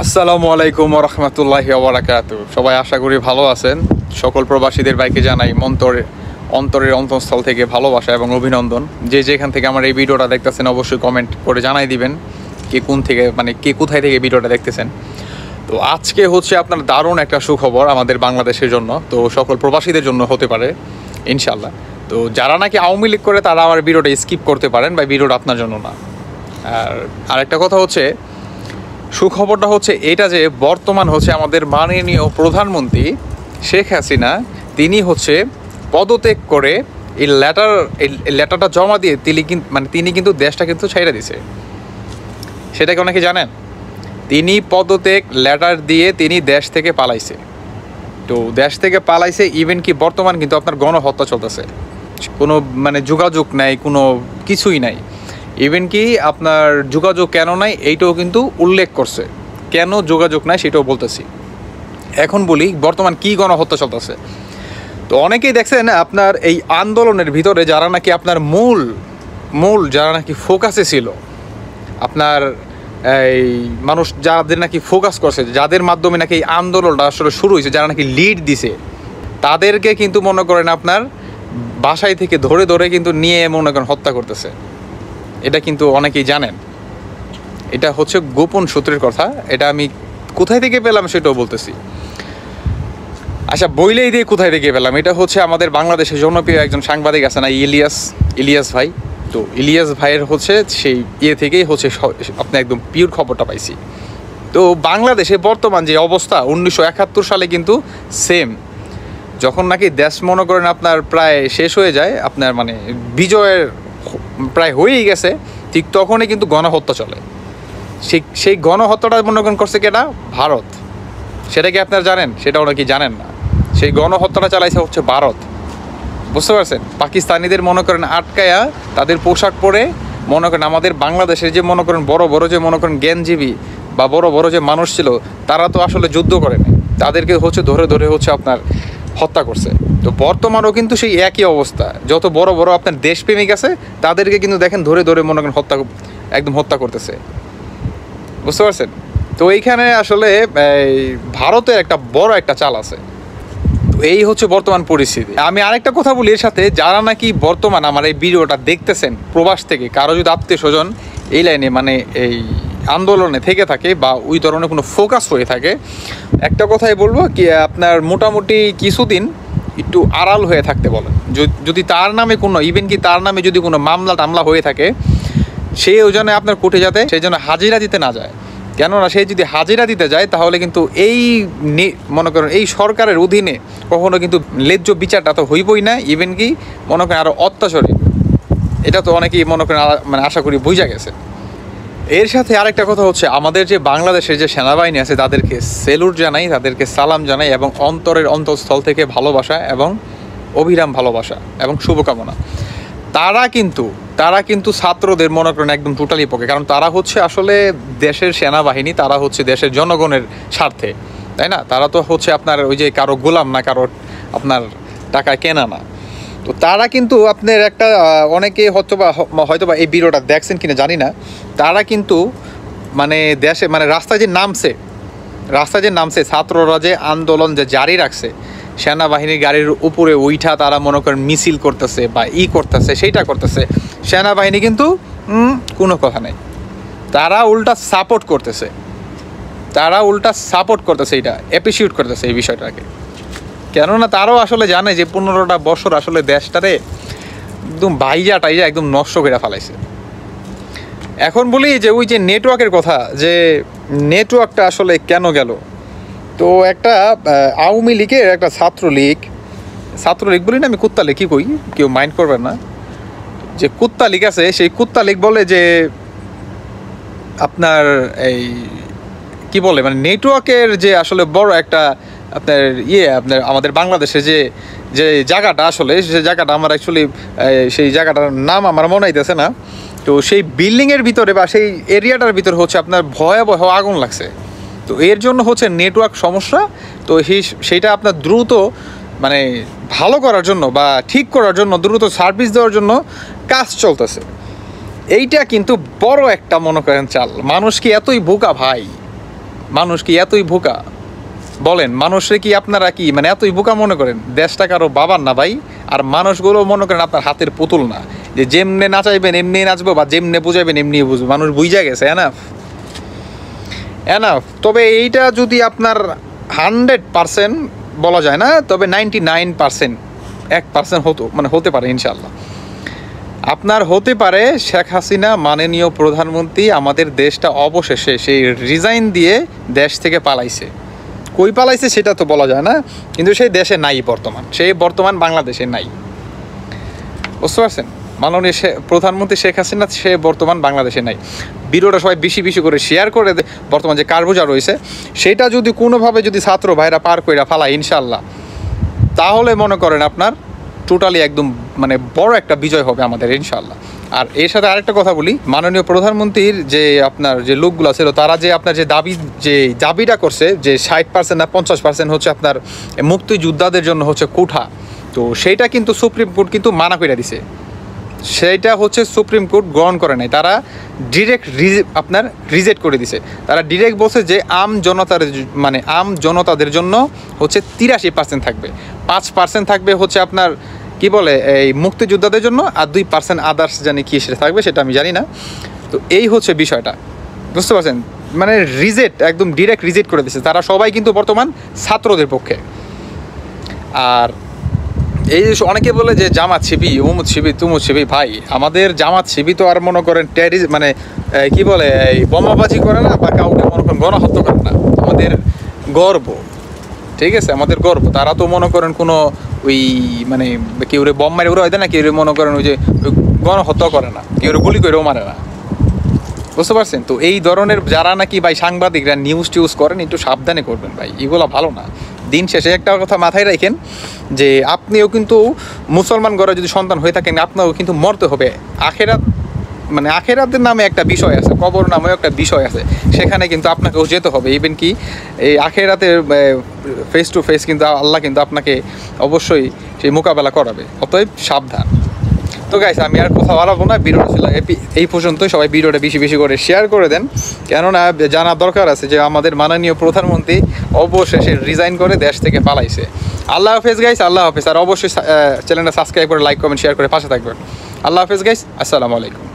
আসসালামু আলাইকুম ওয়া রাহমাতুল্লাহি ওয়া বারাকাতুহু। সবাই আশা করি ভালো আছেন। সকল প্রবাসীদের ভাইকে জানাই অন্তরের অন্তঃস্থল থেকে ভালোবাসা এবং অভিনন্দন। যে যেখান থেকে আমার এই ভিডিওটা দেখতেছেন অবশ্যই কমেন্ট করে জানাই দিবেন কে কোথায় থেকে ভিডিওটা দেখতেছেন। তো আজকে হচ্ছে আপনার দারুণ একটা সুখবর আমাদের বাংলাদেশের জন্য, তো সকল প্রবাসীদের জন্য হতে পারে ইনশাল্লাহ। তো যারা নাকি আওয়ামী লীগ করে তারা আমার ভিডিওটা স্কিপ করতে পারেন, বা ভিডিওটা আপনার জন্য না। আর আরেকটা কথা হচ্ছে, সুখবরটা হচ্ছে এটা যে বর্তমান হচ্ছে আমাদের মাননীয় প্রধানমন্ত্রী শেখ হাসিনা, তিনি হচ্ছে পদত্যাগ করে এই লেটারটা জমা দিয়ে তিনি কিন্তু দেশটা কিন্তু ছাইড়া দিছে। সেটা কি অনেকে জানেন? তিনি পদত্যাগ লেটার দিয়ে তিনি দেশ থেকে পালাইছে। তো দেশ থেকে পালাইছে, ইভেন কি বর্তমান কিন্তু আপনার গণহত্যা চলতেছে, কোনো যোগাযোগ নাই, কোনো কিছুই নাই। ইভেন কি আপনার যোগাযোগ কেন নাই এইটাও কিন্তু উল্লেখ করছে, কেন যোগাযোগ নাই সেটাও বলতেছি। এখন বলি বর্তমান কি গণহত্যা চলতেছে। তো অনেকেই দেখছেন আপনার এই আন্দোলনের ভিতরে যারা নাকি আপনার মূল যারা নাকি ফোকাসে ছিল, আপনার এই মানুষ যাদের নাকি ফোকাস করছে, যাদের মাধ্যমে নাকি এই আন্দোলনটা আসলে শুরু হয়েছে, যারা নাকি লিড দিছে, তাদেরকে কিন্তু মনে করেন আপনার বাসায় থেকে ধরে ধরে কিন্তু নিয়ে মনে করেন হত্যা করতেছে। এটা কিন্তু অনেকেই জানেন, এটা হচ্ছে গোপন সূত্রের কথা। এটা আমি কোথায় থেকে পেলাম সেটাও বলতেছি। আচ্ছা, বইলেই দিয়ে কোথায় থেকে পেলাম, এটা হচ্ছে আমাদের বাংলাদেশের জনপ্রিয় একজন সাংবাদিক আছে না, ইলিয়াস ভাই। তো ইলিয়াস ভাইয়ের হচ্ছে সেই থেকেই হচ্ছে আপনি একদম পিওর খবরটা পাইছি। তো বাংলাদেশে বর্তমান যে অবস্থা 1971 সালে কিন্তু সেম, যখন নাকি দেশ মনে করেন আপনার প্রায় শেষ হয়ে যায়, আপনার বিজয়ের প্রায় হয়েই গেছে, ঠিক তখনই কিন্তু গণহত্যা চলে। সেই গণহত্যাটা মনে করেন করছে কেটা? ভারত। সেটা কি আপনারা জানেন? সেটা অনেকে জানেন না। সেই গণহত্যাটা চালাইছে হচ্ছে ভারত, বুঝতে পারছেন? পাকিস্তানিদের মনে করেন আটকায়া তাদের পোশাক পরে মনে করেন আমাদের বাংলাদেশের যে মনে করেন বড় বড় যে মনে করেন জ্ঞানজীবী বা বড় বড় যে মানুষ ছিল, তারা তো আসলে যুদ্ধ করে নাই, তাদেরকে হচ্ছে ধরে ধরে হচ্ছে আপনার হত্যা করছে। তো বর্তমানেও কিন্তু সেই একই অবস্থা, যত বড় বড় আপনার দেশপ্রেমিক আছে তাদেরকে কিন্তু দেখেন ধরে ধরে মনে করেন হত্যা করতেছে, বুঝতে পারছেন? তো এইখানে আসলে ভারতের একটা বড় একটা চাল আছে। এই হচ্ছে বর্তমান পরিস্থিতি। আমি আরেকটা কথা বলি এর সাথে, যারা নাকি বর্তমান আমার এই ভিডিওটা দেখতেছেন প্রবাস থেকে, কারো যদি আত্মীয় স্বজন এই লাইনে এই আন্দোলনে থেকে থাকে বা ওই ধরনের কোনো ফোকাস হয়ে থাকে, একটা কথাই বলবো কি, আপনার মোটামুটি কিছুদিন একটু আড়াল হয়ে থাকতে বলেন। যদি তার নামে কোনো তার নামে যদি কোনো মামলা হয়ে থাকে, সেই ওজনে আপনার কোর্টে যাতে সেই জন্য হাজিরা দিতে না যায়। কেননা সে যদি হাজিরা দিতে যায় তাহলে কিন্তু এই মনে করেন এই সরকারের অধীনে কখনো কিন্তু ন্যায্য বিচারটা তো হইবই না, ইভেন কি মনে করেন আরও অত্যাচারী। এটা তো অনেকেই মনে করেন আশা করি বুঝা গেছে। এর সাথে আরেকটা কথা হচ্ছে, আমাদের যে বাংলাদেশের যে সেনাবাহিনী আছে তাদেরকে সেলুট জানাই, তাদেরকে সালাম জানাই, এবং অন্তরের অন্তঃস্থল থেকে ভালোবাসা এবং অবিরাম ভালোবাসা এবং শুভকামনা। তারা কিন্তু ছাত্রদের মনে করেন একদম টোটালি পক্ষে, কারণ তারা হচ্ছে আসলে দেশের সেনাবাহিনী, তারা হচ্ছে দেশের জনগণের স্বার্থে, তাই না? তারা তো হচ্ছে আপনার ওই যে কারো গোলাম না, কারো আপনার টাকায় কেনা না। তো তারা কিন্তু আপনার একটা অনেকে হয়তোবা এই ভিডিওটা দেখছেন কিনা জানি না, তারা কিন্তু দেশে রাস্তায় যে নামছে ছাত্ররা যে আন্দোলন যে জারি রাখছে, সেনাবাহিনীর গাড়ির উপরে উইঠা তারা মনে করেন মিছিল করতেছে বা করতেছে, সেইটা করতেছে। সেনাবাহিনী কিন্তু কোনো কথা নেই, তারা উল্টা সাপোর্ট করতেছে, এটা অ্যাপ্রিসিয়েট করতেছে এই বিষয়টাকে। কেননা তারাও আসলে জানে যে 15টা বছর আসলে দেশটারে একদম টাইজা একদম নষ্ট করে ফেলাইছে। এখন বলি যে ওই যে নেটওয়ার্কের কথা, যে নেটওয়ার্কটা আসলে কেন গেল। তো একটা আওয়ামী লীগের একটা ছাত্রলীগ বলি না, আমি কুত্তা লীগ কি কই, কেউ মাইন্ড করবেন না, যে কুত্তা লীগ আছে, সেই কুত্তা লীগ বলে যে আপনার এই কি বলে নেটওয়ার্কের যে আসলে বড় একটা আপনার আপনার আমাদের বাংলাদেশে যে জায়গাটা, আসলে সেই জায়গাটা আমার অ্যাকচুয়ালি সেই জায়গাটার নাম আমার মনে হইতেছে না। তো সেই বিল্ডিংয়ের ভিতরে বা সেই এরিয়াটার ভিতরে হচ্ছে আপনার ভয়াবহ আগুন লাগছে। তো এর জন্য হচ্ছে নেটওয়ার্ক সমস্যা। তো সেইটা আপনার দ্রুত ভালো করার জন্য বা ঠিক করার জন্য, দ্রুত সার্ভিস দেওয়ার জন্য কাজ চলতেছে। এইটা কিন্তু বড় একটা মনে করেন চাল। মানুষ কি এতই বোকা ভাই? মানুষ কি এতই বোকা? বলেন, মানুষে কি আপনারা কি মানে এতই বোকা মনে করেন? দেশটা কারো বাবার না ভাই। আর মানুষগুলো মনে করেন আপনার হাতের পুতুল না, যে যেমনে নাচাইবেন এমনি নাচবো বা যেমনে বুঝাইবেন এমনি বুঝবো। মানুষ বুঝা গেছে। Enough enough. তবে এইটা যদি আপনার 100% বলা যায় না, তবে 99%, 1% হতে পারে ইনশাল্লাহ। আপনার হতে পারে শেখ হাসিনা মাননীয় প্রধানমন্ত্রী আমাদের দেশটা অবশেষে সেই রিজাইন দিয়ে দেশ থেকে পালাইছে। কই পালাইছে সেটা তো বলা যায় না, কিন্তু সেই দেশে নাই বর্তমান, সেই বর্তমান বাংলাদেশে নাই। বুঝতে পারছেন? মাননীয় প্রধানমন্ত্রী শেখ হাসিনা সে বর্তমান বাংলাদেশে নাই। ভিডিওটা সবাই বেশি বেশি করে শেয়ার করে বর্তমান যে কারবোজা রয়েছে সেটা যদি কোনোভাবে যদি ছাত্র ভাইরা পার কইরা ফালায় ইনশাল্লাহ, তাহলে মনে করেন আপনার টোটালি একদম মানে বড় একটা বিজয় হবে আমাদের ইনশাল্লাহ। আর এর সাথে আরেকটা কথা বলি, মাননীয় প্রধানমন্ত্রীর যে আপনার যে লোকগুলো ছিল তারা যে আপনার যে দাবিটা করছে যে 60% না 50% হচ্ছে আপনার মুক্তিযোদ্ধাদের জন্য হচ্ছে কোঠা, তো সেইটা কিন্তু সুপ্রিম কোর্ট কিন্তু মানা করে দিছে। সেইটা হচ্ছে সুপ্রিম কোর্ট গ্রহণ করে নাই, তারা ডিরেক্ট আপনার রিজেক্ট করে দিছে। তারা ডিরেক্ট বলছে যে আম জনতাদের জন্য হচ্ছে 83% থাকবে, 5% থাকবে হচ্ছে আপনার কি বলে এই মুক্তিযোদ্ধাদের জন্য, আর 2% আদার্স জানি কি সেটা থাকবে সেটা আমি জানি না। তো এই হচ্ছে বিষয়টা, বুঝতে পারছেন? মানে একদম ডিরেক্ট রিজেক্ট করে দিচ্ছে। তারা সবাই কিন্তু বর্তমান ছাত্রদের পক্ষে। আর এই যে অনেকে বলে যে জামাত শিবি, উমুদ শিবি, তুমুদ শিবি, ভাই আমাদের জামাত শিবি তো আর মনে করেন মানে কি বলে এই বোমাবাজি করে না বা কাউকে মনে করেন গণহত্যা করে না। আমাদের গর্ব, ঠিক আছে, আমাদের গর্ব। তারা তো মনে করেন কোনো ওই মানে কেউ বম মারে ওরা হয় না, কেউ মনে করেন ওই যে গণহত্যা করে না, কেউ গুলি করেও মারে না। বুঝতে পারছেন? তো এই ধরনের যারা নাকি ভাই সাংবাদিকরা নিউজ টিউজ করেন, একটু সাবধানে করবেন ভাই, এগুলো ভালো না। দিন শেষে একটা কথা মাথায় রাখেন যে আপনিও কিন্তু মুসলমান ঘরে যদি সন্তান হয়ে থাকেন আপনারও কিন্তু মরতে হবে। আখেরাতের নামে একটা বিষয় আছে, কবর নামেও একটা বিষয় আছে, সেখানে কিন্তু আপনাকেও যেতে হবে। ইভেন কি এই আখেরাতের ফেস টু ফেস কিন্তু আল্লাহ কিন্তু আপনাকে অবশ্যই সেই মোকাবেলা করাবে। অতএব সাবধান। তো গাইস, আমি আর কথা বাড়াবো না, ভিডিওটা ছিল এই পর্যন্তই। সবাই ভিডিওটা বেশি বেশি করে শেয়ার করে দেন, কেননা জানার দরকার আছে যে আমাদের মাননীয় প্রধানমন্ত্রী অবশেষে রিজাইন করে দেশ থেকে পালাইছে। আল্লাহ হাফেজ গাইস, আল্লাহ হাফেজ। আর অবশ্যই চ্যানেলটা সাবস্ক্রাইব করে লাইক কমেন্ট শেয়ার করে পাশে থাকবেন। আল্লাহ হাফেজ গাইস, আসসালামু আলাইকুম।